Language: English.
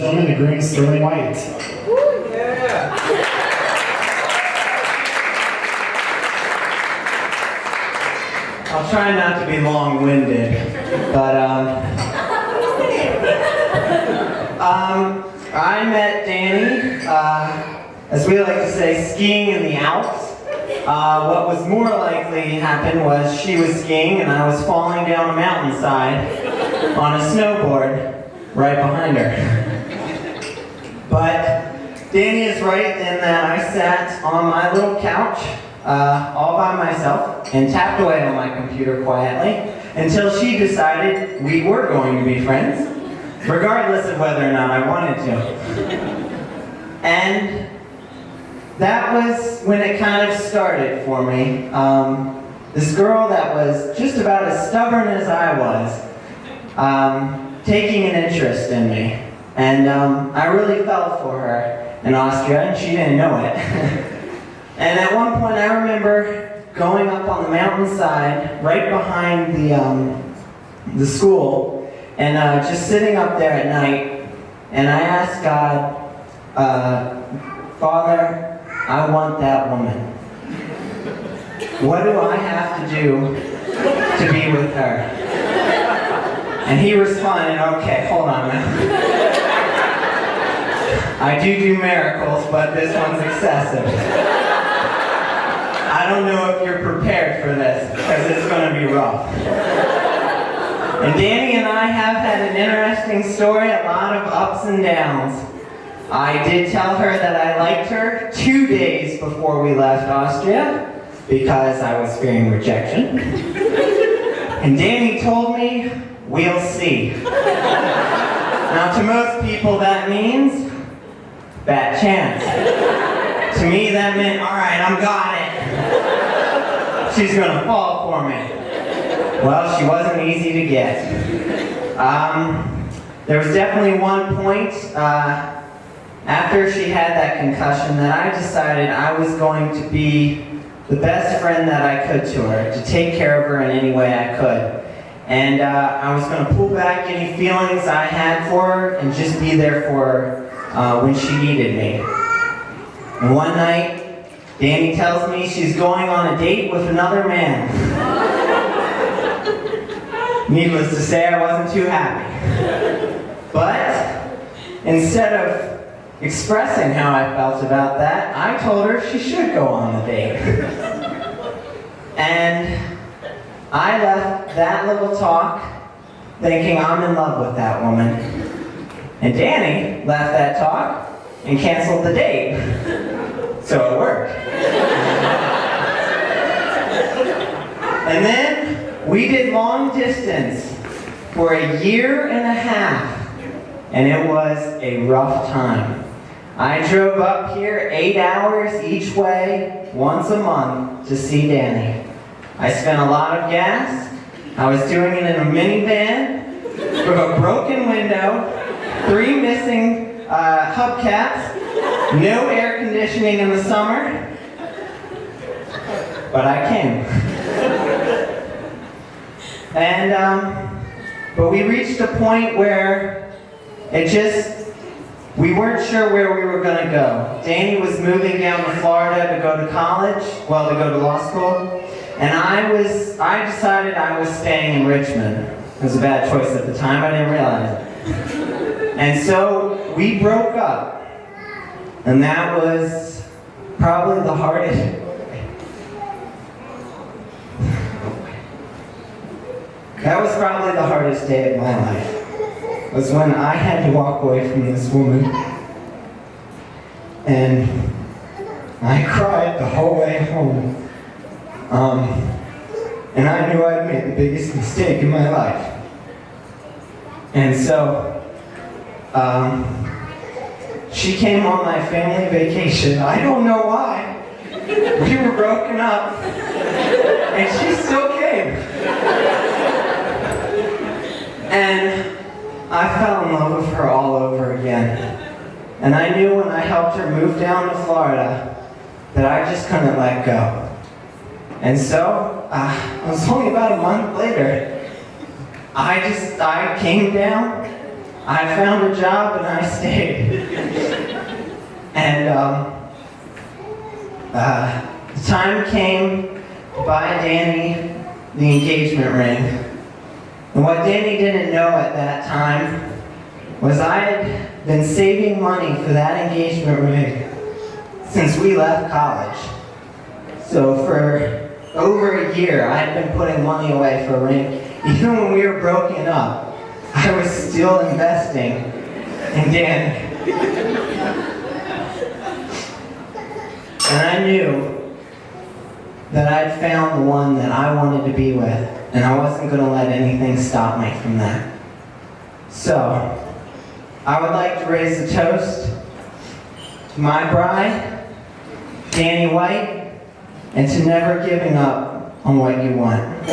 Gentlemen, the groom, Sterling White. Woo, yeah. I'll try not to be long-winded, but I met Danny, as we like to say, skiing in the Alps. What was more likely happened was she was skiing and I was falling down a mountainside on a snowboard right behind her. But Danny is right in that I sat on my little couch all by myself and tapped away on my computer quietly until she decided we were going to be friends, regardless of whether or not I wanted to. And that was when it kind of started for me. This girl that was just about as stubborn as I was, taking an interest in me. And I really fell for her in Austria, and she didn't know it. And at one point I remember going up on the mountainside right behind the school and just sitting up there at night, and I asked God, Father, I want that woman. What do I have to do to be with her? And he responded, okay, hold on now. I do miracles, but this one's excessive. I don't know if you're prepared for this, because it's going to be rough. And Danny and I have had an interesting story, a lot of ups and downs. I did tell her that I liked her 2 days before we left Austria, because I was fearing rejection. And Danny told me, we'll see. Now to most people that means, bad chance. To me that meant, alright, I'm got it. She's gonna fall for me. Well, she wasn't easy to get. There was definitely one point after she had that concussion that I decided I was going to be the best friend that I could to her, to take care of her in any way I could. And I was going to pull back any feelings I had for her and just be there for her when she needed me. And one night, Danny tells me she's going on a date with another man. Needless to say, I wasn't too happy. But instead of expressing how I felt about that, I told her she should go on the date. And I left that little talk thinking I'm in love with that woman. And Danny left that talk and canceled the date. So it worked. And then we did long distance for 1.5 years, and it was a rough time. I drove up here 8 hours each way, once a month, to see Danny. I spent a lot of gas. I was doing it in a minivan with a broken window, 3 missing hubcaps, no air conditioning in the summer, but I came. And, but we reached a point where we weren't sure where we were going to go. Danny was moving down to Florida to go to college, to go to law school. And I decided I was staying in Richmond. It was a bad choice at the time, I didn't realize it. And so we broke up. And that was probably the hardest. That was probably the hardest day of my life. Was when I had to walk away from this woman. And I cried the whole way home. And I knew I'd made the biggest mistake in my life. And so, she came on my family vacation. I don't know why. We were broken up, and she still came. And I fell in love with her all over again. And I knew when I helped her move down to Florida that I just couldn't let go. And so, it was only about a month later, I came down I found a job and I stayed. And the time came to buy Danny the engagement ring. And what Danny didn't know at that time was I had been saving money for that engagement ring since we left college. So for over a year, I had been putting money away for a ring. Even when we were broken up, I was still investing in Danny. And I knew that I'd found the one that I wanted to be with, and I wasn't going to let anything stop me from that. So, I would like to raise a toast to my bride, Danny White, and to never giving up on what you want.